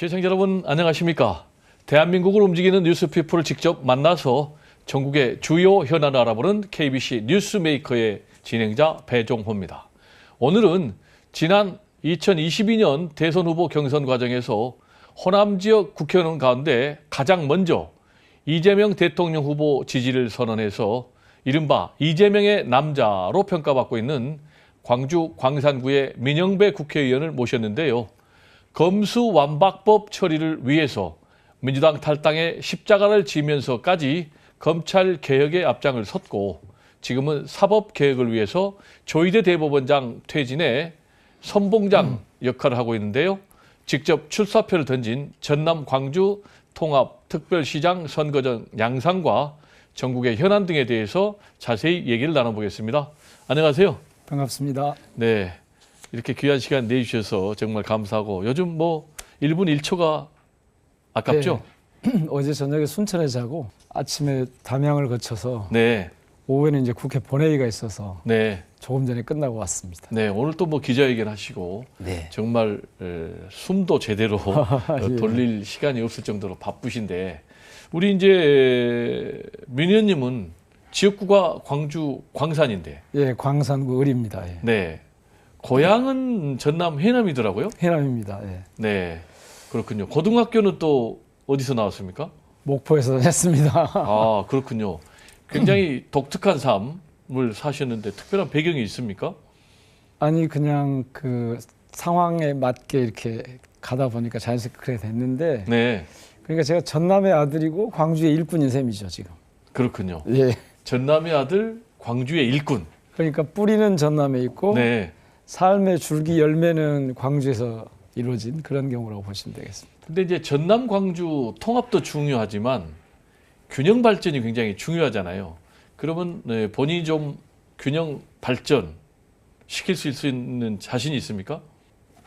시청자 여러분 안녕하십니까? 대한민국을 움직이는 뉴스피플을 직접 만나서 전국의 주요 현안을 알아보는 KBC 뉴스메이커의 진행자 배종호입니다. 오늘은 지난 2022년 대선 후보 경선 과정에서 호남 지역 국회의원 가운데 가장 먼저 이재명 대통령 후보 지지를 선언해서 이른바 이재명의 남자로 평가받고 있는 광주 광산구의 민영배 국회의원을 모셨는데요. 검수완박법 처리를 위해서 민주당 탈당에 십자가를 지면서까지 검찰 개혁의 앞장을 섰고 지금은 사법개혁을 위해서 조희대 대법원장 퇴진에 선봉장 역할을 하고 있는데요. 직접 출사표를 던진 전남 광주 통합특별시장 선거전 양상과 전국의 현안 등에 대해서 자세히 얘기를 나눠보겠습니다. 안녕하세요. 반갑습니다. 네, 이렇게 귀한 시간 내주셔서 정말 감사하고 요즘 뭐 1분 1초가 아깝죠? 네. 어제 저녁에 순천에 자고 아침에 담양을 거쳐서 네, 오후에는 이제 국회 본회의가 있어서 네, 조금 전에 끝나고 왔습니다. 네. 오늘 또 뭐 기자회견 하시고 네. 정말 숨도 제대로 예. 돌릴 시간이 없을 정도로 바쁘신데 우리 이제 민 의원님은 지역구가 광주 광산인데, 예, 광산구 을입니다. 예. 네, 고향은 전남 해남이더라고요. 해남입니다. 예. 네, 그렇군요. 고등학교는 또 어디서 나왔습니까? 목포에서 했습니다. 아, 그렇군요. 굉장히 독특한 삶을 사셨는데 특별한 배경이 있습니까? 아니 그냥 그 상황에 맞게 이렇게 가다 보니까 자연스럽게 그렇게 됐는데 네, 그러니까 제가 전남의 아들이고 광주의 일꾼인 셈이죠 지금. 그렇군요. 예. 전남의 아들, 광주의 일꾼. 그러니까 뿌리는 전남에 있고 네. 삶의 줄기 열매는 광주에서 이루어진 그런 경우라고 보시면 되겠습니다. 근데 이제 전남 광주 통합도 중요하지만 균형 발전이 굉장히 중요하잖아요. 그러면 네, 본인이 좀 균형 발전 시킬 수 있는 자신이 있습니까?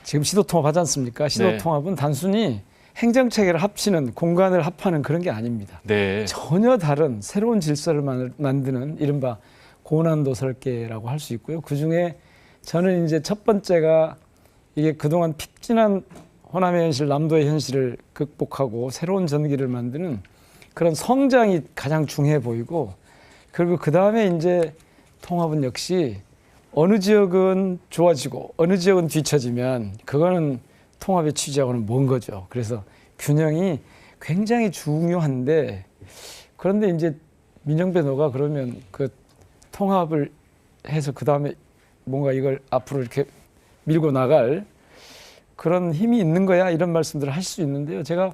지금 시도통합 하지 않습니까? 시도통합은 단순히 행정체계를 합치는 공간을 합하는 그런 게 아닙니다. 네. 전혀 다른 새로운 질서를 만드는 이른바 고난도 설계라고 할 수 있고요. 그중에 저는 이제 첫 번째가 이게 그동안 핍진한 호남의 현실, 남도의 현실을 극복하고 새로운 전기를 만드는 그런 성장이 가장 중요해 보이고 그리고 그 다음에 이제 통합은 역시 어느 지역은 좋아지고 어느 지역은 뒤처지면 그거는 통합의 취지하고는 먼 거죠. 그래서 균형이 굉장히 중요한데 그런데 이제 민영배 너가 그러면 그 통합을 해서 그 다음에 뭔가 이걸 앞으로 이렇게 밀고 나갈 그런 힘이 있는 거야 이런 말씀들을 할 수 있는데요. 제가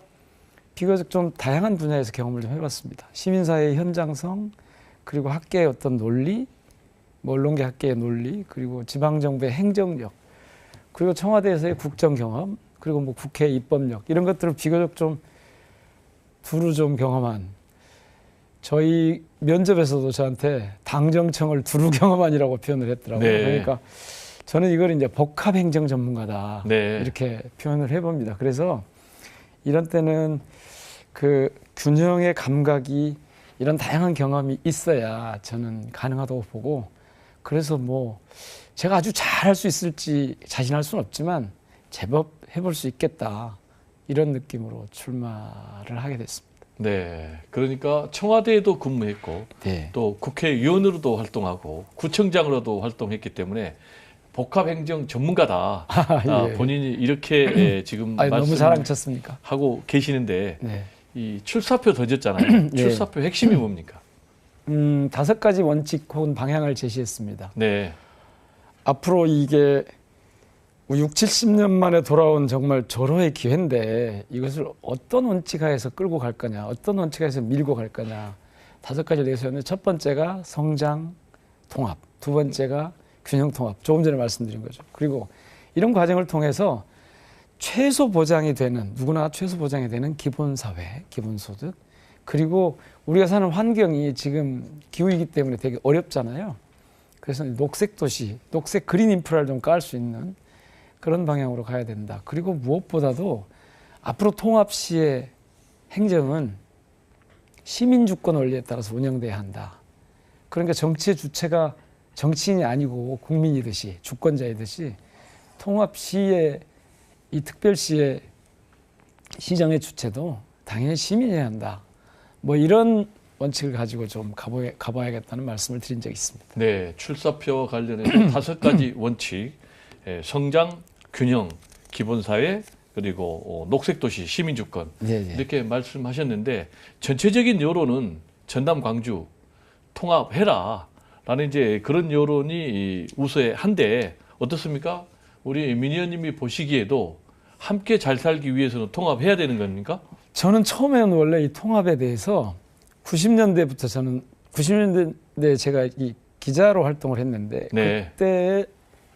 비교적 좀 다양한 분야에서 경험을 좀 해봤습니다. 시민사회의 현장성 그리고 학계의 어떤 논리, 뭐 언론계 학계의 논리 그리고 지방정부의 행정력 그리고 청와대에서의 국정 경험 그리고 뭐 국회 입법력 이런 것들을 비교적 좀 두루 좀 경험한 저희 면접에서도 저한테 당정청을 두루 경험한이라고 표현을 했더라고요. 네. 그러니까 저는 이걸 이제 복합행정 전문가다 네. 이렇게 표현을 해봅니다. 그래서 이런 때는 그 균형의 감각이 이런 다양한 경험이 있어야 저는 가능하다고 보고 그래서 뭐 제가 아주 잘할 수 있을지 자신할 수는 없지만 제법 해볼 수 있겠다 이런 느낌으로 출마를 하게 됐습니다. 네. 그러니까 청와대에도 근무했고 네. 또 국회의원으로도 활동하고 구청장으로도 활동했기 때문에 복합행정 전문가다. 예. 본인이 이렇게 지금 아니, 너무 말씀을 자랑쳤습니까? 하고 계시는데 네. 이 출사표 던졌잖아요. 네. 출사표 핵심이 뭡니까? 5가지 원칙 혹은 방향을 제시했습니다. 네. 앞으로 이게 6, 70년 만에 돌아온 정말 절호의 기회인데 이것을 어떤 원칙하에서 끌고 갈 거냐, 어떤 원칙하에서 밀고 갈 거냐 5가지를 내세웠는데 첫 번째가 성장 통합, 두 번째가 균형 통합, 조금 전에 말씀드린 거죠. 그리고 이런 과정을 통해서 최소 보장이 되는 누구나 최소 보장이 되는 기본사회, 기본소득 그리고 우리가 사는 환경이 지금 기후이기 때문에 되게 어렵잖아요. 그래서 녹색 도시, 녹색 그린 인프라를 좀 깔 수 있는 그런 방향으로 가야 된다. 그리고 무엇보다도 앞으로 통합시의 행정은 시민주권 원리에 따라서 운영돼야 한다. 그러니까 정치의 주체가 정치인이 아니고 국민이듯이 주권자이듯이 통합시의 이 특별시의 시정의 주체도 당연히 시민이 해야 한다. 뭐 이런 원칙을 가지고 좀 가봐야겠다는 말씀을 드린 적이 있습니다. 네, 출사표와 관련해서 5가지 원칙, 성장, 균형, 기본사회, 그리고 녹색도시, 시민주권 네. 이렇게 말씀하셨는데 전체적인 여론은 전남, 광주 통합해라 라는 이제 그런 여론이 우세한데 어떻습니까? 우리 민 의원님이 보시기에도 함께 잘 살기 위해서는 통합해야 되는 겁니까? 저는 처음에는 원래 이 통합에 대해서 90년대부터 저는 90년대에 제가 이 기자로 활동을 했는데 네. 그때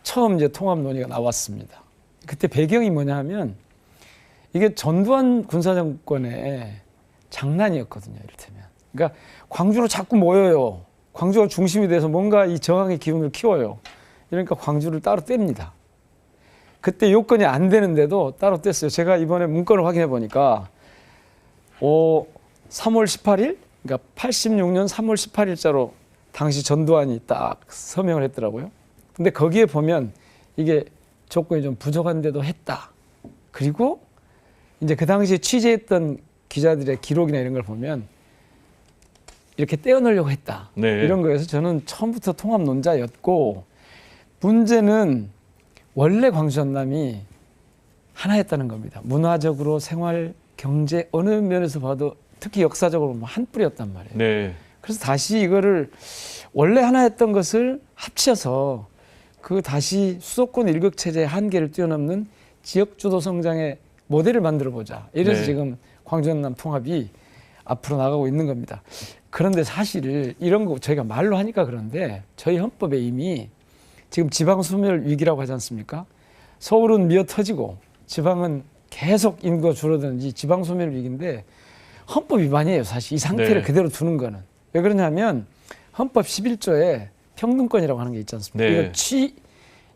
처음 이제 통합 논의가 나왔습니다. 그때 배경이 뭐냐 하면 이게 전두환 군사정권의 장난이었거든요. 이를테면. 그러니까 광주로 자꾸 모여요. 광주가 중심이 돼서 뭔가 이 저항의 기운을 키워요. 그러니까 광주를 따로 뗍니다. 그때 요건이 안 되는데도 따로 뗐어요. 제가 이번에 문건을 확인해 보니까 3월 18일, 그러니까 86년 3월 18일자로 당시 전두환이 딱 서명을 했더라고요. 근데 거기에 보면 이게 조건이 좀 부족한데도 했다. 그리고 이제 그 당시에 취재했던 기자들의 기록이나 이런 걸 보면 이렇게 떼어놓으려고 했다. 네. 이런 거에서 저는 처음부터 통합 논자였고 문제는 원래 광주 전남이 하나였다는 겁니다. 문화적으로 생활, 경제 어느 면에서 봐도 특히 역사적으로 보면 한 뿌리였단 말이에요. 네. 그래서 다시 이거를 원래 하나였던 것을 합쳐서 그 다시 수도권 일극 체제의 한계를 뛰어넘는 지역 주도 성장의 모델을 만들어 보자. 이래서 네. 지금 광주 전남 통합이 앞으로 나가고 있는 겁니다. 그런데 사실 이런 거 저희가 말로 하니까 그런데 저희 헌법에 이미 지금 지방 소멸 위기라고 하지 않습니까? 서울은 미어 터지고 지방은 계속 인구가 줄어드는 이 지방 소멸 위기인데 헌법 위반이에요. 사실 이 상태를 네. 그대로 두는 거는. 왜 그러냐면 헌법 11조에 평등권이라고 하는 게 있지 않습니까? 네.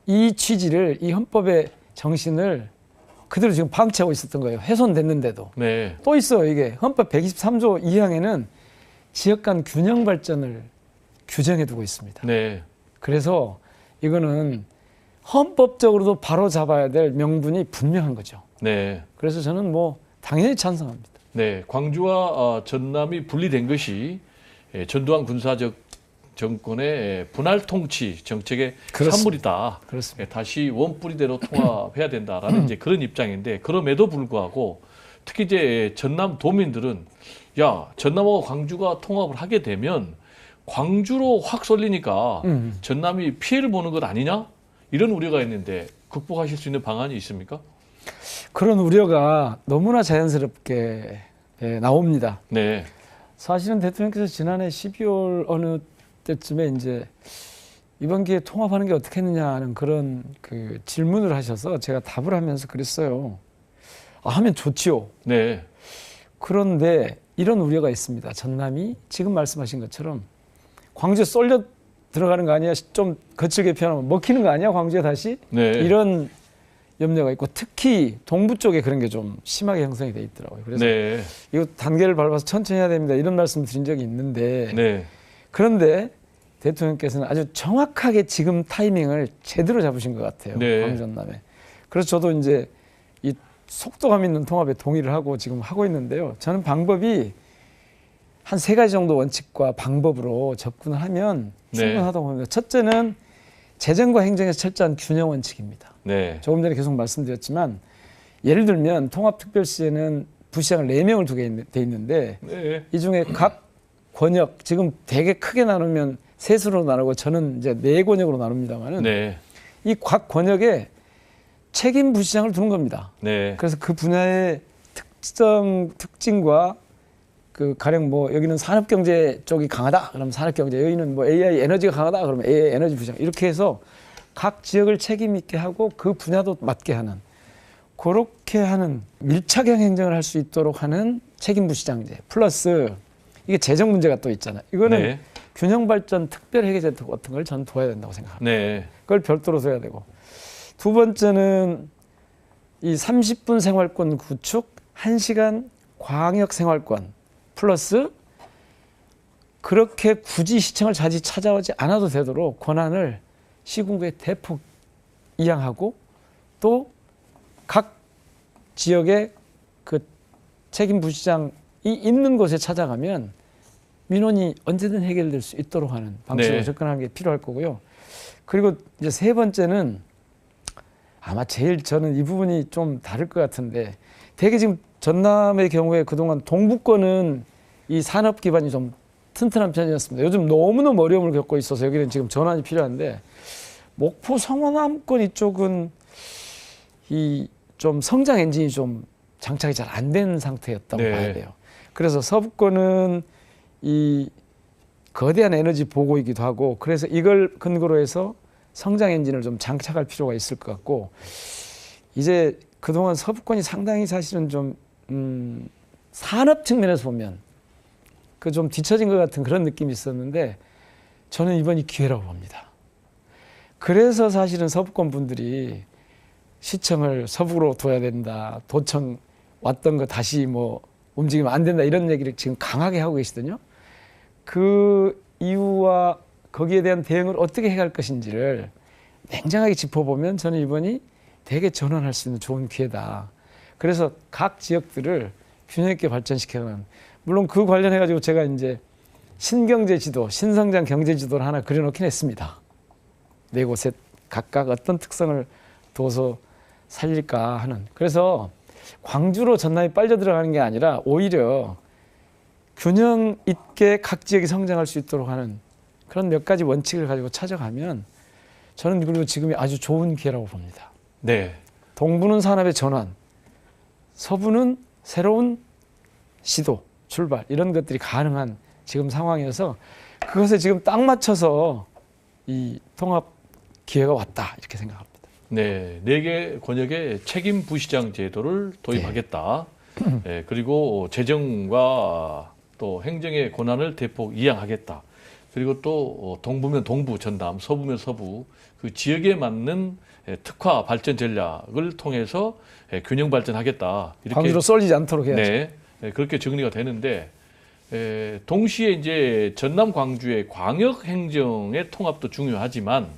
이 취지를 이 헌법의 정신을 그대로 지금 방치하고 있었던 거예요. 훼손됐는데도. 네. 또 있어요. 이게 헌법 123조 2항에는 지역 간 균형 발전을 규정해 두고 있습니다. 네. 그래서 이거는 헌법적으로도 바로 잡아야 될 명분이 분명한 거죠. 네. 그래서 저는 뭐 당연히 찬성합니다. 네. 광주와 전남이 분리된 것이 전두환 군사적 정권의 분할 통치 정책의 그렇습니다. 산물이다. 그렇습니다. 다시 원뿌리대로 통합해야 된다라는 이제 그런 입장인데 그럼에도 불구하고 특히 이제 전남 도민들은 야, 전남하고 광주가 통합을 하게 되면 광주로 확 쏠리니까 전남이 피해를 보는 것 아니냐? 이런 우려가 있는데 극복하실 수 있는 방안이 있습니까? 그런 우려가 너무나 자연스럽게 나옵니다. 네. 사실은 대통령께서 지난해 12월 어느 때쯤에 이제 이번 기회에 통합하는 게 어떻겠느냐 하는 그런 그 질문을 하셔서 제가 답을 하면서 그랬어요. 하면 좋지요. 네. 그런데 이런 우려가 있습니다. 전남이 지금 말씀하신 것처럼 광주에 쏠려 들어가는 거 아니야? 좀 거칠게 표현하면 먹히는 거 아니야? 광주에 다시? 네. 이런 염려가 있고 특히 동부 쪽에 그런 게 좀 심하게 형성이 돼 있더라고요. 그래서 네. 이거 단계를 밟아서 천천히 해야 됩니다. 이런 말씀 드린 적이 있는데 네. 그런데 대통령께서는 아주 정확하게 지금 타이밍을 제대로 잡으신 것 같아요. 네. 광주 전남에. 그래서 저도 이제 이 속도감 있는 통합에 동의를 하고 지금 하고 있는데요. 저는 방법이 한 3가지 정도 원칙과 방법으로 접근을 하면 충분하다고 봅니다. 첫째는 재정과 행정에서 철저한 균형 원칙입니다. 네. 조금 전에 계속 말씀드렸지만 예를 들면 통합특별시에는 부시장을 4명을 두게 돼 있는데 네. 이 중에 각 권역 지금 되게 크게 나누면 셋으로 나누고 저는 이제 4권역으로 나눕니다만은 네. 이 각 권역에 책임 부시장을 두는 겁니다. 네. 그래서 그 분야의 특징과 그 가령 뭐 여기는 산업경제 쪽이 강하다 그러면 산업경제, 여기는 뭐 AI 에너지가 강하다 그러면 AI 에너지 부시장, 이렇게 해서 각 지역을 책임 있게 하고 그 분야도 맡게 하는, 그렇게 하는 밀착형 행정을 할 수 있도록 하는 책임 부시장제 플러스 이게 재정 문제가 또 있잖아요. 이거는 네. 균형 발전 특별 회계제 같은 걸 저는 둬야 된다고 생각합니다. 네. 그걸 별도로 둬야 되고, 두 번째는 이 30분 생활권 구축, 1시간 광역 생활권 플러스 그렇게 굳이 시청을 자주 찾아오지 않아도 되도록 권한을 시군구에 대폭 이양하고 또 각 지역의 그 책임 부시장이 있는 곳에 찾아가면 민원이 언제든 해결될 수 있도록 하는 방식으로 네. 접근하는 게 필요할 거고요. 그리고 이제 세 번째는 아마 제일 저는 이 부분이 좀 다를 것 같은데 대개 지금 전남의 경우에 그동안 동부권은 이 산업 기반이 좀 튼튼한 편이었습니다. 요즘 너무너무 어려움을 겪고 있어서 여기는 지금 전환이 필요한데 목포 성원남권 이쪽은 이 좀 성장 엔진이 좀 장착이 잘 안 된 상태였다고 네. 봐야 돼요. 그래서 서부권은 이 거대한 에너지 보고이기도 하고 그래서 이걸 근거로 해서 성장 엔진을 좀 장착할 필요가 있을 것 같고 이제 그동안 서부권이 상당히 사실은 좀 산업 측면에서 보면 그 좀 뒤처진 것 같은 그런 느낌이 있었는데 저는 이번이 기회라고 봅니다. 그래서 사실은 서부권 분들이 시청을 서부로 둬야 된다. 도청 왔던 거 다시 뭐 움직이면 안 된다. 이런 얘기를 지금 강하게 하고 계시거든요. 그 이유와 거기에 대한 대응을 어떻게 해갈 것인지를 냉정하게 짚어보면 저는 이번이 되게 전환할 수 있는 좋은 기회다. 그래서 각 지역들을 균형 있게 발전시켜가는 물론 그 관련해가지고 제가 이제 신경제 지도, 신성장 경제 지도를 하나 그려놓긴 했습니다. 네 곳에 각각 어떤 특성을 둬서 살릴까 하는. 그래서 광주로 전남이 빨려 들어가는 게 아니라 오히려 균형 있게 각 지역이 성장할 수 있도록 하는 그런 몇 가지 원칙을 가지고 찾아가면 저는 그리고 지금이 아주 좋은 기회라고 봅니다. 네. 동부는 산업의 전환, 서부는 새로운 시도, 출발 이런 것들이 가능한 지금 상황이어서 그것에 지금 딱 맞춰서 이 통합 기회가 왔다 이렇게 생각합니다. 네, 4개 권역의 책임 부시장 제도를 도입하겠다. 네, 그리고 재정과 또 행정의 권한을 대폭 이양하겠다. 그리고 또 동부면 동부, 전남, 서부면 서부 그 지역에 맞는 특화 발전 전략을 통해서 균형 발전하겠다. 이렇게 광주로 쏠리지 않도록 해야죠. 네, 그렇게 정리가 되는데 동시에 이제 전남 광주의 광역 행정의 통합도 중요하지만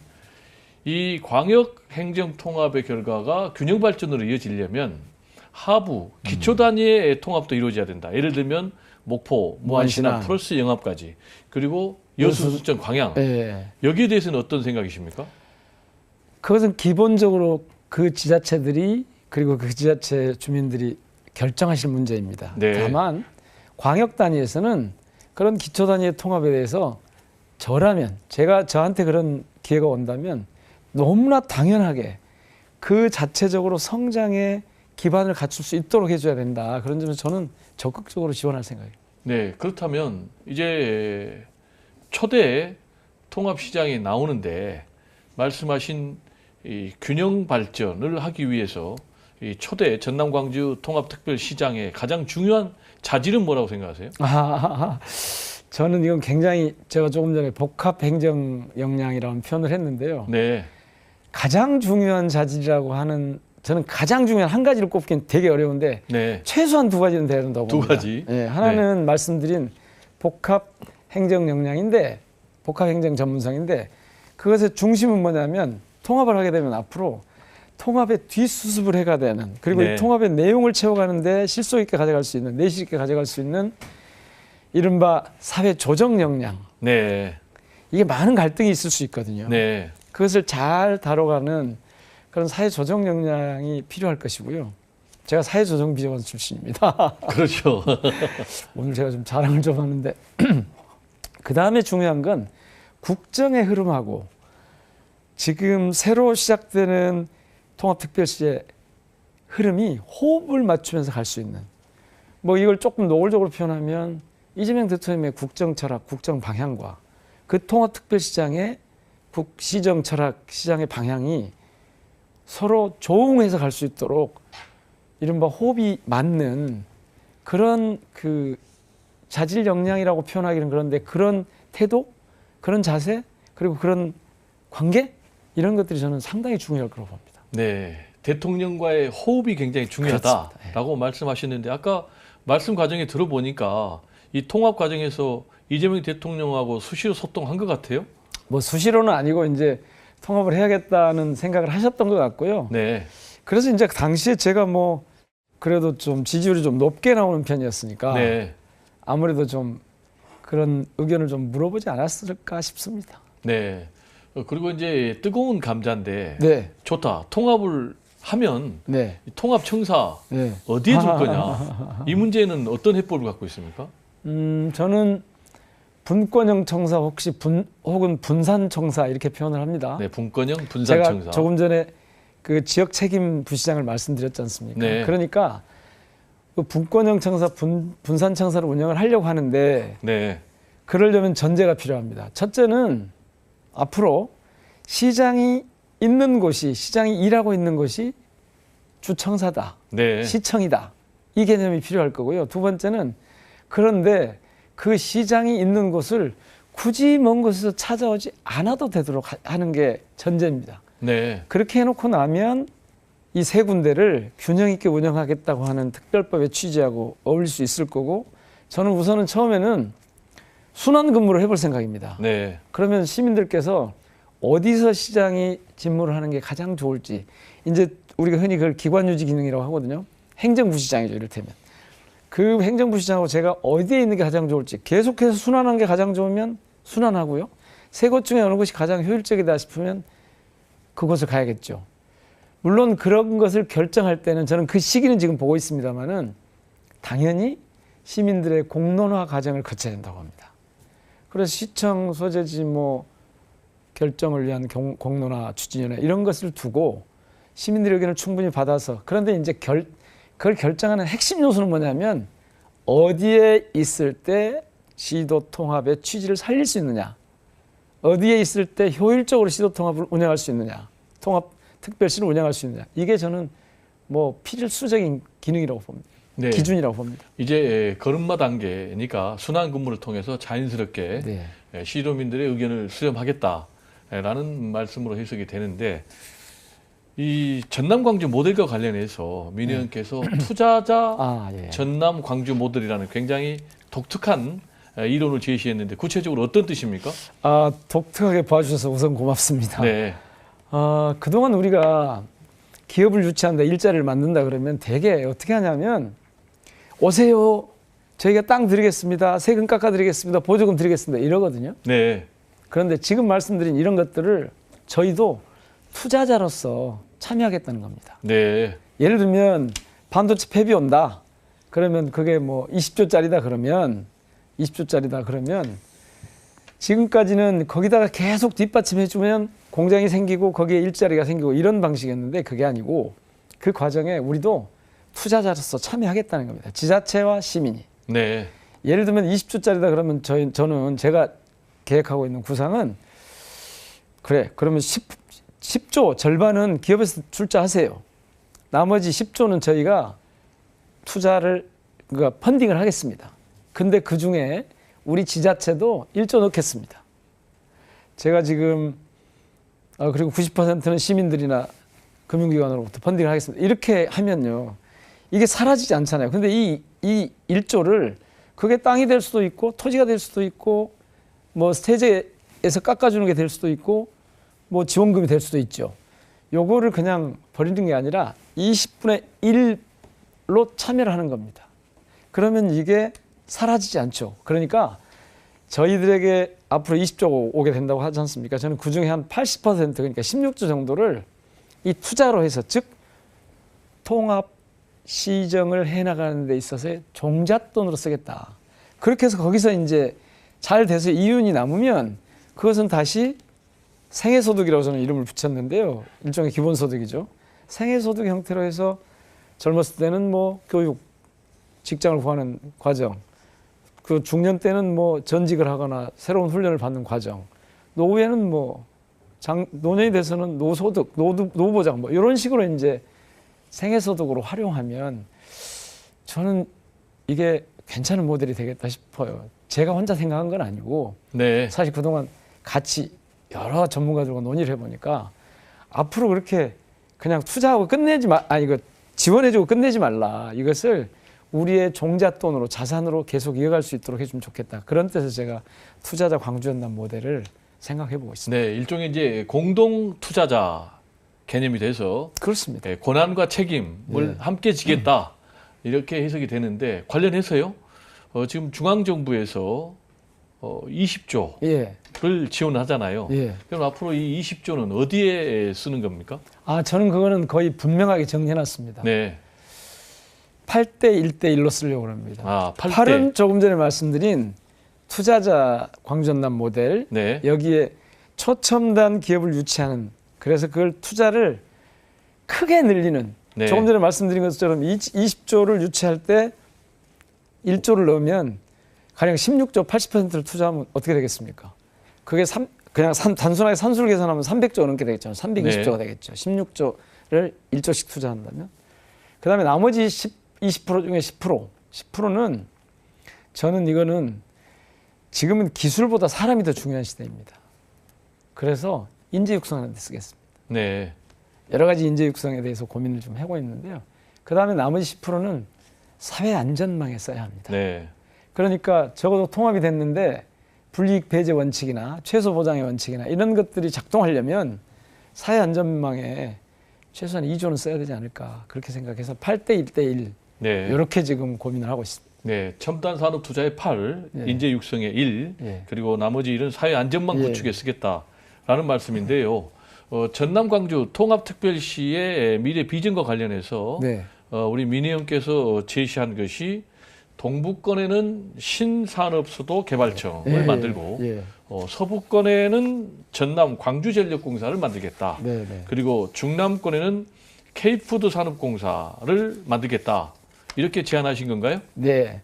이 광역 행정 통합의 결과가 균형 발전으로 이어지려면 하부 기초 단위의 통합도 이루어져야 된다. 예를 들면 목포, 무안시나 플러스 영암까지 그리고 여수, 수천, 광양 네. 여기에 대해서는 어떤 생각이십니까? 그것은 기본적으로 그 지자체들이 그리고 그 지자체 주민들이 결정하실 문제입니다. 네. 다만 광역 단위에서는 그런 기초 단위의 통합에 대해서 저한테 그런 기회가 온다면 너무나 당연하게 그 자체적으로 성장의 기반을 갖출 수 있도록 해줘야 된다. 그런 점에서 저는 적극적으로 지원할 생각입니다. 네, 그렇다면 이제 초대 통합 시장이 나오는데 말씀하신 이 균형 발전을 하기 위해서 이 초대 전남 광주 통합 특별 시장의 가장 중요한 자질은 뭐라고 생각하세요? 저는 이건 굉장히 제가 조금 전에 복합 행정 역량이라는 표현을 했는데요. 네. 가장 중요한 자질이라고 하는 저는 가장 중요한 한 가지를 꼽긴 되게 어려운데 네. 최소한 두 가지는 돼야 된다고 두 봅니다. 가지. 네, 하나는 말씀드린 복합 행정 역량인데 복합 행정 전문성인데 그것의 중심은 뭐냐면 통합을 하게 되면 앞으로 통합의 뒷수습을 해가 되는 그리고 네. 이 통합의 내용을 채워가는데 실속 있게 가져갈 수 있는 내실 있게 가져갈 수 있는 이른바 사회 조정 역량. 네. 이게 많은 갈등이 있을 수 있거든요. 네. 그것을 잘 다뤄가는 그런 사회 조정 역량이 필요할 것이고요. 제가 사회 조정 비서관 출신입니다. 그렇죠. 오늘 제가 좀 자랑을 좀 하는데 그 다음에 중요한 건 국정의 흐름하고 지금 새로 시작되는 통합특별시의 흐름이 호흡을 맞추면서 갈 수 있는 뭐 이걸 조금 노골적으로 표현하면 이재명 대통령의 국정 철학, 국정 방향과 그 통합특별시장의 시정 철학, 시장의 방향이 서로 조응해서 갈 수 있도록 이른바 호흡이 맞는 그런 그 자질 역량이라고 표현하기는 그런데 그런 태도, 그런 자세, 그리고 그런 관계 이런 것들이 저는 상당히 중요할 거라고 봅니다. 네. 대통령과의 호흡이 굉장히 중요하다라고 말씀하셨는데 아까 말씀 과정에 들어보니까 이 통합 과정에서 이재명 대통령하고 수시로 소통한 것 같아요? 뭐 수시로는 아니고 이제 통합을 해야겠다는 생각을 하셨던 것 같고요. 네. 그래서 이제 당시에 제가 뭐 그래도 좀 지지율이 좀 높게 나오는 편이었으니까 네. 아무래도 좀 그런 의견을 좀 물어보지 않았을까 싶습니다. 네. 그리고 이제 뜨거운 감자인데 네, 좋다. 통합을 하면 네, 이 통합청사 네. 어디에 줄 거냐? 이 문제는 어떤 해법을 갖고 있습니까? 저는 분권형 청사 혹은 분산 청사 이렇게 표현을 합니다. 네, 분권형 제가 분산청사. 조금 전에 그 지역 책임 부시장을 말씀드렸지 않습니까? 네. 그러니까 그 분권형 청사, 분산 청사를 운영을 하려고 하는데 네. 그러려면 전제가 필요합니다. 첫째는 앞으로 시장이 있는 곳이, 시장이 일하고 있는 곳이 주청사다, 네. 시청이다. 이 개념이 필요할 거고요. 두 번째는 그런데 그 시장이 있는 곳을 굳이 먼 곳에서 찾아오지 않아도 되도록 하는 게 전제입니다. 네. 그렇게 해놓고 나면 이 세 군데를 균형 있게 운영하겠다고 하는 특별법의 취지하고 어울릴 수 있을 거고, 저는 우선은 처음에는 순환 근무를 해볼 생각입니다. 네. 그러면 시민들께서 어디서 시장이 집무를 하는 게 가장 좋을지, 이제 우리가 흔히 그걸 기관유지 기능이라고 하거든요. 행정부 시장이죠, 이를테면. 그 행정부 시장하고 제가 어디에 있는 게 가장 좋을지 계속해서 순환하는 게 가장 좋으면 순환하고요. 세 곳 중에 어느 곳이 가장 효율적이다 싶으면 그곳을 가야겠죠. 물론 그런 것을 결정할 때는 저는 그 시기는 지금 보고 있습니다만은 당연히 시민들의 공론화 과정을 거쳐야 된다고 합니다. 그래서 시청 소재지 뭐 결정을 위한 공론화 추진위원회 이런 것을 두고 시민들의 의견을 충분히 받아서, 그런데 이제 그걸 결정하는 핵심 요소는 뭐냐면 어디에 있을 때 시도 통합의 취지를 살릴 수 있느냐, 어디에 있을 때 효율적으로 시도 통합을 운영할 수 있느냐, 통합 특별시를 운영할 수 있느냐, 이게 저는 뭐 필수적인 기능이라고 봅니다. 네. 기준이라고 봅니다. 이제 걸음마 단계니까 순환 근무를 통해서 자연스럽게 네. 시도민들의 의견을 수렴하겠다라는 말씀으로 해석이 되는데, 이 전남 광주 모델과 관련해서 민 의원께서 투자자 예. 전남 광주 모델이라는 굉장히 독특한 이론을 제시했는데 구체적으로 어떤 뜻입니까? 독특하게 봐주셔서 우선 고맙습니다. 네. 그동안 우리가 기업을 유치한다, 일자리를 만든다 그러면 대개 어떻게 하냐면 오세요, 저희가 땅 드리겠습니다, 세금 깎아드리겠습니다, 보조금 드리겠습니다 이러거든요. 네. 그런데 지금 말씀드린 이런 것들을 저희도 투자자로서 참여하겠다는 겁니다. 네. 예를 들면 반도체 팹이 온다. 그러면 그게 뭐 20조짜리다 그러면 20조짜리다 그러면 지금까지는 거기다가 계속 뒷받침해주면 공장이 생기고 거기에 일자리가 생기고 이런 방식이었는데 그게 아니고 그 과정에 우리도 투자자로서 참여하겠다는 겁니다. 지자체와 시민이. 네. 예를 들면 20조짜리다 그러면 저는 제가 계획하고 있는 구상은 그래, 그러면 10조 절반은 기업에서 출자하세요. 나머지 10조는 저희가 투자를, 그러니까 펀딩을 하겠습니다. 근데 그 중에 우리 지자체도 1조 넣겠습니다. 제가 지금 그리고 90%는 시민들이나 금융기관으로부터 펀딩을 하겠습니다. 이렇게 하면요, 이게 사라지지 않잖아요. 근데 이 1조를 그게 땅이 될 수도 있고 토지가 될 수도 있고 뭐 세제에서 깎아주는 게 될 수도 있고 뭐 지원금이 될 수도 있죠. 요거를 그냥 버리는 게 아니라 20분의 1로 참여를 하는 겁니다. 그러면 이게 사라지지 않죠. 그러니까 저희들에게 앞으로 20조 오게 된다고 하지 않습니까? 저는 그중에 한 80% 그러니까 16조 정도를 이 투자로 해서, 즉 통합 시정을 해나가는 데 있어서의 종잣돈으로 쓰겠다. 그렇게 해서 거기서 이제 잘 돼서 이윤이 남으면 그것은 다시 생애소득이라고 저는 이름을 붙였는데요. 일종의 기본소득이죠. 생애소득 형태로 해서 젊었을 때는 뭐 교육, 직장을 구하는 과정, 그 중년 때는 뭐 전직을 하거나 새로운 훈련을 받는 과정, 노후에는 뭐 노년이 돼서는 노소득, 노보장 뭐 이런 식으로 이제 생애소득으로 활용하면 저는 이게 괜찮은 모델이 되겠다 싶어요. 제가 혼자 생각한 건 아니고 네. 사실 그동안 같이 여러 전문가들과 논의를 해보니까 앞으로 그렇게 그냥 투자하고 끝내지 이거 지원해주고 끝내지 말라. 이것을 우리의 종잣돈으로, 자산으로 계속 이어갈 수 있도록 해주면 좋겠다. 그런 뜻에서 제가 투자자 광주연단 모델을 생각해보고 있습니다. 네, 일종의 이제 공동 투자자 개념이 돼서 그렇습니다. 권한과 책임을 네. 함께 지겠다. 이렇게 해석이 되는데 관련해서요. 지금 중앙정부에서 20조를 예. 지원하잖아요. 예. 그럼 앞으로 이 20조는 어디에 쓰는 겁니까? 저는 그거는 거의 분명하게 정해놨습니다. 네. 8대 1대 1로 쓰려고 합니다. 8대. 8은 조금 전에 말씀드린 투자자 광전남 모델, 네. 여기에 초첨단 기업을 유치하는, 그래서 그걸 투자를 크게 늘리는, 네. 조금 전에 말씀드린 것처럼 20조를 유치할 때 1조를 넣으면 가령 16조 80%를 투자하면 어떻게 되겠습니까? 그게 단순하게 산술 계산하면 300조 넘게 되겠죠. 320조가 되겠죠. 16조를 1조씩 투자한다면. 그 다음에 나머지 20% 중에 10%는 저는 이거는 지금은 기술보다 사람이 더 중요한 시대입니다. 그래서 인재 육성하는 데 쓰겠습니다. 네. 여러 가지 인재 육성에 대해서 고민을 좀 하고 있는데요. 그 다음에 나머지 10%는 사회 안전망에 써야 합니다. 네. 그러니까 적어도 통합이 됐는데 불이익 배제 원칙이나 최소 보장의 원칙이나 이런 것들이 작동하려면 사회 안전망에 최소한 2조는 써야 되지 않을까 그렇게 생각해서 8대 1대 1 네. 이렇게 지금 고민을 하고 있습니다. 네. 첨단 산업 투자의 8, 예. 인재 육성의 1, 예. 그리고 나머지 1은 사회 안전망 예. 구축에 쓰겠다라는 말씀인데요. 전남 광주 통합특별시의 미래 비전과 관련해서 네. 우리 민 의원께서 제시한 것이 동부권에는 신산업수도 개발청을 예. 만들고 예. 서부권에는 전남 광주전력공사를 만들겠다. 네. 네. 그리고 중남권에는 K푸드 산업공사를 만들겠다. 이렇게 제안하신 건가요? 네.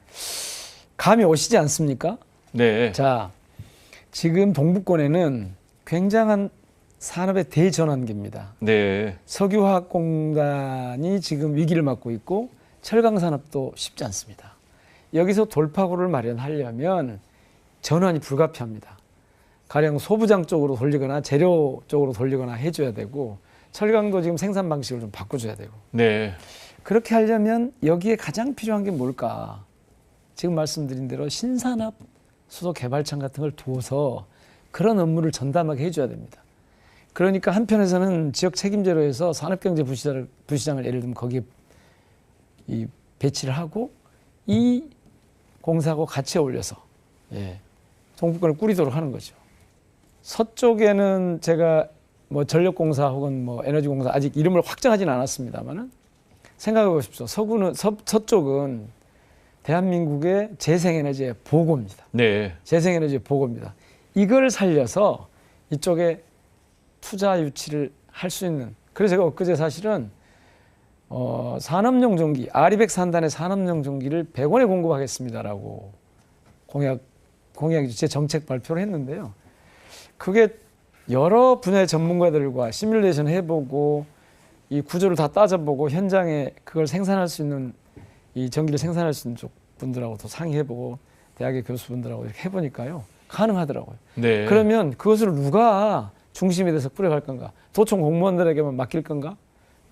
감이 오시지 않습니까? 네. 자, 지금 동부권에는 굉장한 산업의 대전환기입니다. 네. 석유화학공단이 지금 위기를 맞고 있고 철강산업도 쉽지 않습니다. 여기서 돌파구를 마련하려면 전환이 불가피합니다. 가령 소부장 쪽으로 돌리거나 재료 쪽으로 돌리거나 해줘야 되고 철강도 지금 생산 방식을 좀 바꿔줘야 되고 네. 그렇게 하려면 여기에 가장 필요한 게 뭘까? 지금 말씀드린 대로 신산업 수도 개발청 같은 걸 두어서 그런 업무를 전담하게 해줘야 됩니다. 그러니까 한편에서는 지역 책임제로 해서 산업경제부시장을 예를 들면 거기에 배치를 하고 이 공사하고 같이 어울려서 동부권을 꾸리도록 하는 거죠. 서쪽에는 제가 뭐 전력공사 혹은 뭐 에너지공사 아직 이름을 확정하지는 않았습니다만은 생각해 보십시오. 서쪽은 대한민국의 재생에너지의 보고입니다. 네. 재생에너지의 보고입니다. 이걸 살려서 이쪽에 투자 유치를 할 수 있는. 그래서 제가 엊그제 사실은 산업용 전기, 아리백 산단의 산업용 전기를 100원에 공급하겠습니다라고 공약이 제 정책 발표를 했는데요. 그게 여러 분야의 전문가들과 시뮬레이션 해보고 이 구조를 다 따져보고 현장에 그걸 생산할 수 있는 이 전기를 생산할 수 있는 쪽 분들하고도 상의해보고 대학의 교수분들하고 이렇게 해보니까요. 가능하더라고요. 네. 그러면 그것을 누가 중심이 돼서 꾸려갈 건가? 도청 공무원들에게만 맡길 건가?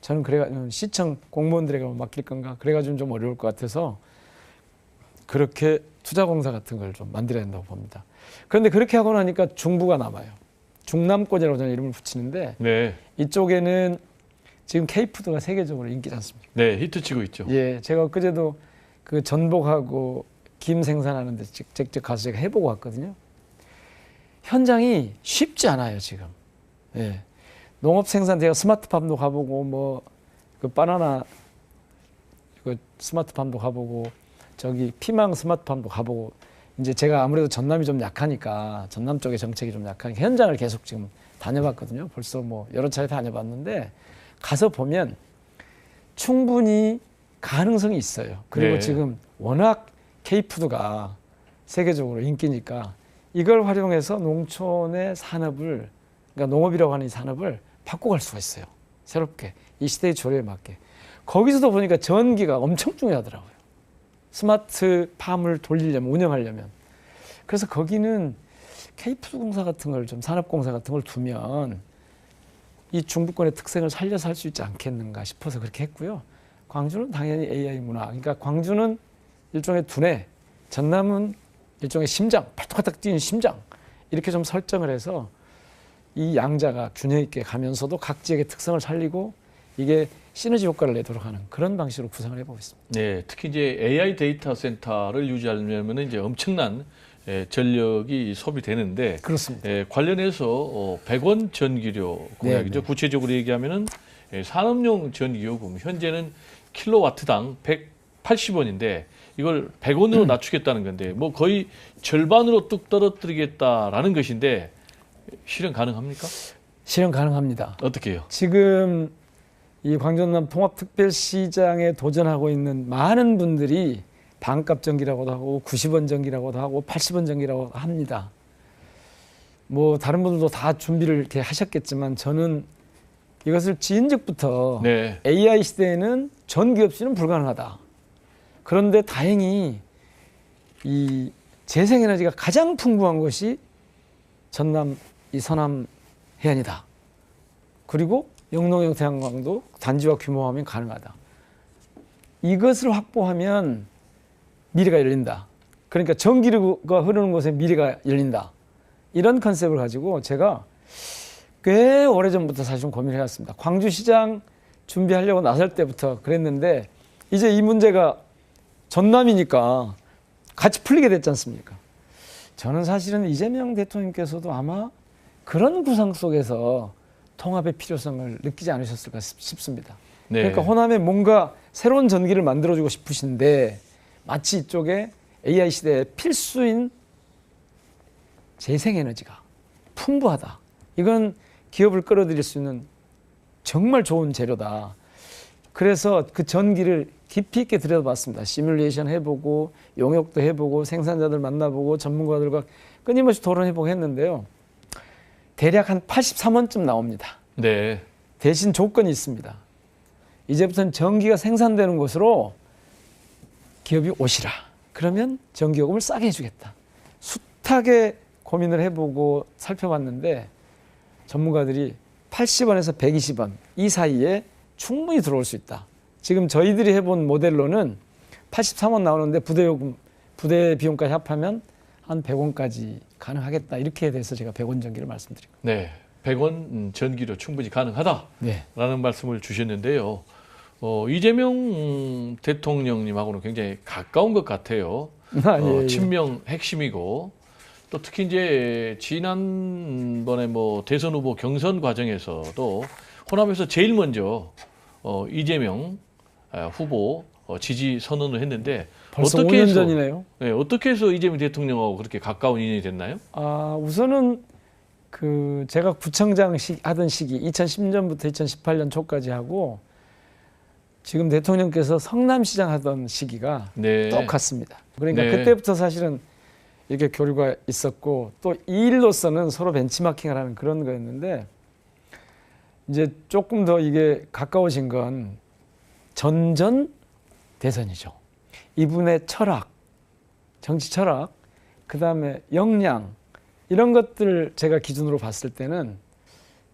저는 그래가지고 시청 공무원들에게만 맡길 건가? 그래가지고 좀 어려울 것 같아서 그렇게 투자공사 같은 걸 좀 만들어야 된다고 봅니다. 그런데 그렇게 하고 나니까 중부가 남아요. 중남권이라고 저는 이름을 붙이는데 네. 이쪽에는 지금 K푸드가 세계적으로 인기지 않습니까? 네. 히트치고 있죠. 예, 제가 그제도 그 전복하고 김 생산하는데 직접 가서 제가 해보고 왔거든요. 현장이 쉽지 않아요 지금. 예, 농업 생산 제가 스마트팜도 가보고 뭐 그 바나나 그 스마트팜도 가보고 저기 피망 스마트팜도 가보고 이제 제가 아무래도 전남이 좀 약하니까 전남 쪽의 정책이 좀 약하니까 현장을 계속 지금 다녀봤거든요. 벌써 뭐 여러 차례 다녀봤는데 가서 보면 충분히 가능성이 있어요. 그리고 네. 지금 워낙 K푸드가 세계적으로 인기니까 이걸 활용해서 농촌의 산업을 그러니까 농업이라고 하는 이 산업을 바꿔갈 수가 있어요. 새롭게 이 시대의 조류에 맞게. 거기서도 보니까 전기가 엄청 중요하더라고요. 스마트 팜을 돌리려면 운영하려면. 그래서 거기는 K푸드 공사 같은 걸 좀 산업공사 같은 걸 두면 이 중부권의 특색을 살려서 할 수 있지 않겠는가 싶어서 그렇게 했고요. 광주는 당연히 AI 문화. 그러니까 광주는 일종의 두뇌, 전남은 일종의 심장, 팔뚝팔뚝 뛰는 심장. 이렇게 좀 설정을 해서 이 양자가 균형 있게 가면서도 각 지역의 특성을 살리고 이게 시너지 효과를 내도록 하는 그런 방식으로 구성을 해보고 있습니다. 네, 특히 이제 AI 데이터 센터를 유지하려면 이제 엄청난 전력이 소비되는데 그렇습니다. 관련해서 100원 전기료 공약이죠. 네. 구체적으로 얘기하면은 산업용 전기요금 현재는 킬로와트당 180원인데 이걸 100원으로 낮추겠다는 건데 뭐 거의 절반으로 뚝 떨어뜨리겠다라는 것인데 실현 가능합니까? 실현 가능합니다. 어떻게 해요? 지금 이 광전남 통합특별시장에 도전하고 있는 많은 분들이 반값 전기라고도 하고 90원 전기라고도 하고 80원 전기라고 합니다. 뭐 다른 분들도 다 준비를 이렇게 하셨겠지만 저는 이것을 지은즉부터 네. AI 시대에는 전기 없이는 불가능하다. 그런데 다행히 이 재생에너지가 가장 풍부한 것이 전남 이 서남 해안이다. 그리고 영농형 태양광도 단지와 규모화하면 가능하다. 이것을 확보하면 미래가 열린다. 그러니까 전기가 흐르는 곳에 미래가 열린다. 이런 컨셉을 가지고 제가 꽤 오래전부터 사실 좀 고민을 해왔습니다. 광주시장 준비하려고 나설 때부터 그랬는데 이제 이 문제가 전남이니까 같이 풀리게 됐지 않습니까? 저는 사실은 이재명 대통령께서도 아마 그런 구상 속에서 통합의 필요성을 느끼지 않으셨을까 싶습니다. 네. 그러니까 호남에 뭔가 새로운 전기를 만들어주고 싶으신데 마치 이쪽에 AI 시대의 필수인 재생에너지가 풍부하다. 이건 기업을 끌어들일 수 있는 정말 좋은 재료다. 그래서 그 전기를 깊이 있게 들여다봤습니다. 시뮬레이션 해보고 용역도 해보고 생산자들 만나보고 전문가들과 끊임없이 토론해보고 했는데요. 대략 한 83원쯤 나옵니다. 네. 대신 조건이 있습니다. 이제부터는 전기가 생산되는 곳으로 기업이 오시라. 그러면 전기요금을 싸게 해주겠다. 숱하게 고민을 해보고 살펴봤는데 전문가들이 80원에서 120원 이 사이에 충분히 들어올 수 있다. 지금 저희들이 해본 모델로는 83원 나오는데 부대 비용까지 합하면 한 100원까지 가능하겠다. 이렇게 돼서 제가 100원 전기를 말씀드리고. 네. 100원 전기료 충분히 가능하다라는 네. 말씀을 주셨는데요. 이재명 대통령님하고는 굉장히 가까운 것 같아요. 예. 친명 핵심이고 또 특히 이제 지난번에 뭐 대선 후보 경선 과정에서도 호남에서 제일 먼저 이재명 후보 지지 선언을 했는데 벌써 어떻게 5년 해서, 전이네요. 네, 어떻게 해서 이재명 대통령하고 그렇게 가까운 인연이 됐나요? 우선은 제가 구청장 하던 시기 2010년부터 2018년 초까지 하고 지금 대통령께서 성남시장 하던 시기가 네. 똑같습니다. 그러니까 네. 그때부터 사실은 이렇게 교류가 있었고 또 이 일로서는 서로 벤치마킹을 하는 그런 거였는데 이제 조금 더 이게 가까워진 건 전전 대선이죠. 이분의 철학, 정치 철학, 그 다음에 역량 이런 것들 제가 기준으로 봤을 때는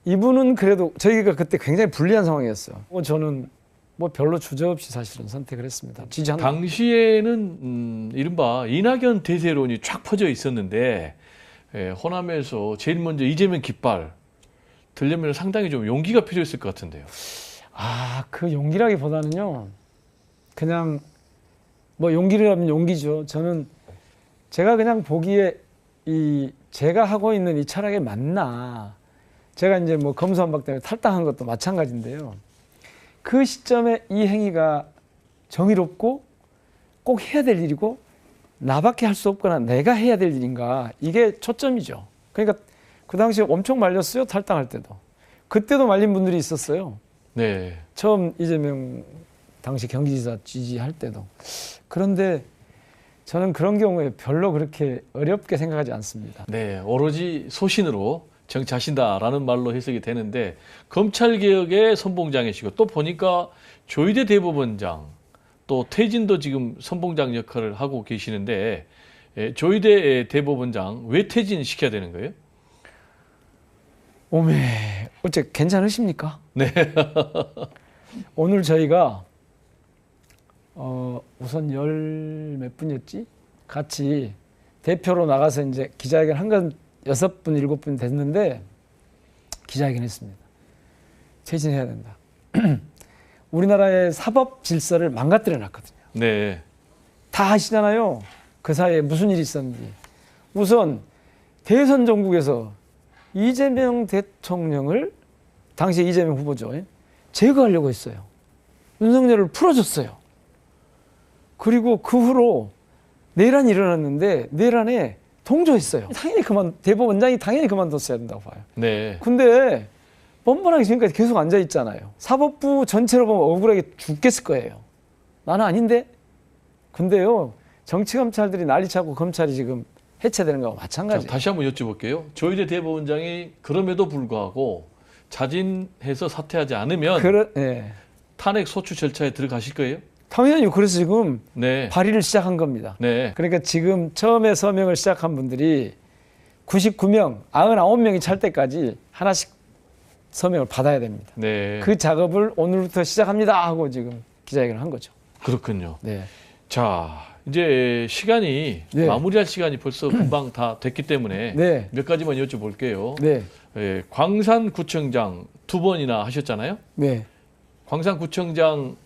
이분은 그래도 저희가 그때 굉장히 불리한 상황이었어요. 저는 뭐 별로 주저없이 사실은 선택을 했습니다. 지지한다. 당시에는 이른바 이낙연 대세론이 쫙 퍼져 있었는데 호남에서 제일 먼저 이재명 깃발 들려면 상당히 좀 용기가 필요했을 것 같은데요. 그 용기라기보다는요. 그냥 뭐 용기라면 용기죠. 저는 제가 그냥 보기에 제가 하고 있는 이 철학에 맞나. 제가 이제 뭐 검수완박 때문에 탈당한 것도 마찬가지인데요. 그 시점에 이 행위가 정의롭고 꼭 해야 될 일이고 나밖에 할 수 없거나 내가 해야 될 일인가. 이게 초점이죠. 그러니까 그 당시에 엄청 말렸어요. 탈당할 때도. 그때도 말린 분들이 있었어요. 네. 처음 이재명 당시 경기지사 지지할 때도. 그런데 저는 그런 경우에 별로 그렇게 어렵게 생각하지 않습니다. 네, 오로지 소신으로 정치하신다라는 말로 해석이 되는데 검찰개혁의 선봉장이시고 또 보니까 조희대 대법원장 또 퇴진도 지금 선봉장 역할을 하고 계시는데 조희대 대법원장 왜 퇴진시켜야 되는 거예요? 오메, 어째 괜찮으십니까? 네. 오늘 저희가 우선 몇 분이었지? 같이 대표로 나가서 이제 기자회견 한 건 6분, 7분 됐는데 기자회견 했습니다. 퇴진해야 된다. 우리나라의 사법 질서를 망가뜨려 놨거든요. 네. 다 아시잖아요. 그 사이에 무슨 일이 있었는지. 우선 대선 전국에서 이재명 대통령을, 당시 이재명 후보죠, 제거하려고 했어요. 윤석열을 풀어줬어요. 그리고 그 후로 내란이 일어났는데 내란에 동조했어요. 당연히 대법원장이 당연히 그만뒀어야 된다고 봐요. 네. 근데 뻔뻔하게 지금까지 계속 앉아 있잖아요. 사법부 전체로 보면 억울하게 죽겠을 거예요. 나는 아닌데? 근데요, 정치검찰들이 난리치고 검찰이 지금 해체되는 거와 마찬가지예요. 다시 한번 여쭤볼게요. 조희대 대법원장이 그럼에도 불구하고 자진해서 사퇴하지 않으면 네. 탄핵 소추 절차에 들어가실 거예요? 당연히 그래서 지금 네. 발의를 시작한 겁니다. 네. 그러니까 지금 처음에 서명을 시작한 분들이 99명, 99명이 찰 때까지 하나씩 서명을 받아야 됩니다. 네. 그 작업을 오늘부터 시작합니다 하고 지금 기자회견을 한 거죠. 그렇군요. 네. 자, 이제 시간이 네. 마무리할 시간이 벌써 금방 다 됐기 때문에 네. 몇 가지만 여쭤볼게요. 네. 예, 광산구청장 2번이나 하셨잖아요. 네. 광산구청장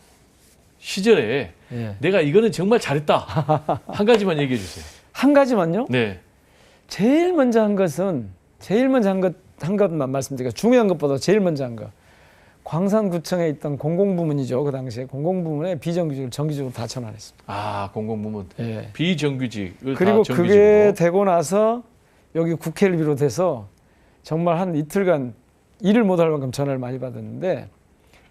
시절에 네. 내가 이거는 정말 잘했다. 한 가지만 얘기해 주세요. 한 가지만요. 네. 제일 먼저 한 것만 말씀드릴게요. 중요한 것보다 제일 먼저 한 거. 광산구청에 있던 공공부문이죠. 그 당시에 공공부문에 비정규직을 정규직으로 다 전환했습니다. 아, 공공부문. 네. 비정규직을 그리고 다 그게 정규직으로. 되고 나서 여기 국회를 비롯해서 정말 한 이틀간 일을 못할 만큼 전화를 많이 받았는데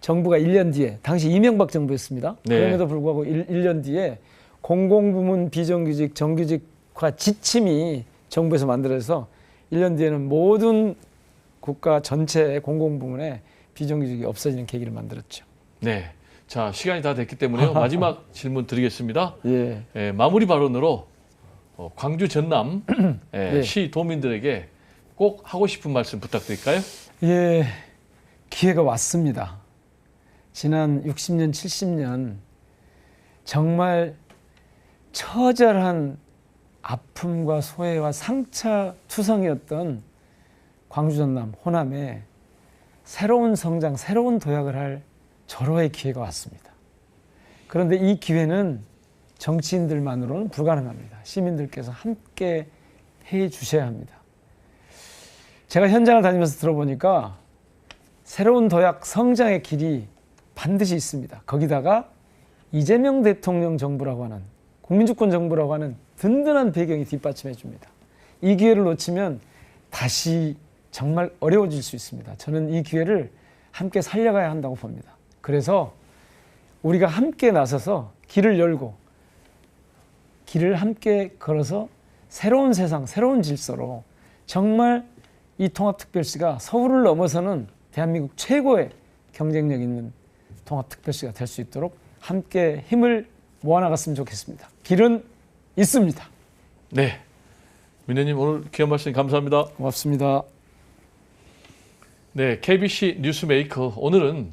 정부가 1년 뒤에, 당시 이명박 정부였습니다. 네. 그럼에도 불구하고 1년 뒤에 공공부문 비정규직 정규직화 지침이 정부에서 만들어서 1년 뒤에는 모든 국가 전체의 공공부문에 비정규직이 없어지는 계기를 만들었죠. 네. 자, 시간이 다 됐기 때문에요. 마지막 질문 드리겠습니다. 예. 예, 마무리 발언으로 광주 전남 네. 시 도민들에게 꼭 하고 싶은 말씀 부탁드릴까요? 예, 기회가 왔습니다. 지난 60년, 70년 정말 처절한 아픔과 소외와 상처투성이었던 광주 전남 호남에 새로운 성장, 새로운 도약을 할 절호의 기회가 왔습니다. 그런데 이 기회는 정치인들만으로는 불가능합니다. 시민들께서 함께 해 주셔야 합니다. 제가 현장을 다니면서 들어보니까 새로운 도약, 성장의 길이 반드시 있습니다. 거기다가 이재명 대통령 정부라고 하는, 국민주권 정부라고 하는 든든한 배경이 뒷받침해 줍니다. 이 기회를 놓치면 다시 정말 어려워질 수 있습니다. 저는 이 기회를 함께 살려가야 한다고 봅니다. 그래서 우리가 함께 나서서 길을 열고 길을 함께 걸어서 새로운 세상, 새로운 질서로 정말 이 통합특별시가 서울을 넘어서는 대한민국 최고의 경쟁력 있는 통합특별시가 될 수 있도록 함께 힘을 모아나갔으면 좋겠습니다. 길은 있습니다. 네. 민혜님 오늘 귀한 말씀 감사합니다. 고맙습니다. 네, KBC 뉴스메이커 오늘은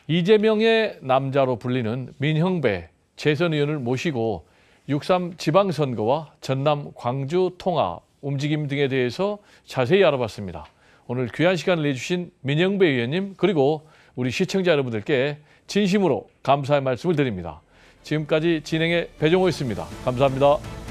이재명의 남자로 불리는 민형배 재선 의원을 모시고 6.3 지방선거와 전남 광주 통합 움직임 등에 대해서 자세히 알아봤습니다. 오늘 귀한 시간을 내주신 민형배 의원님 그리고 우리 시청자 여러분들께 진심으로 감사의 말씀을 드립니다. 지금까지 진행의 배종호였습니다. 감사합니다.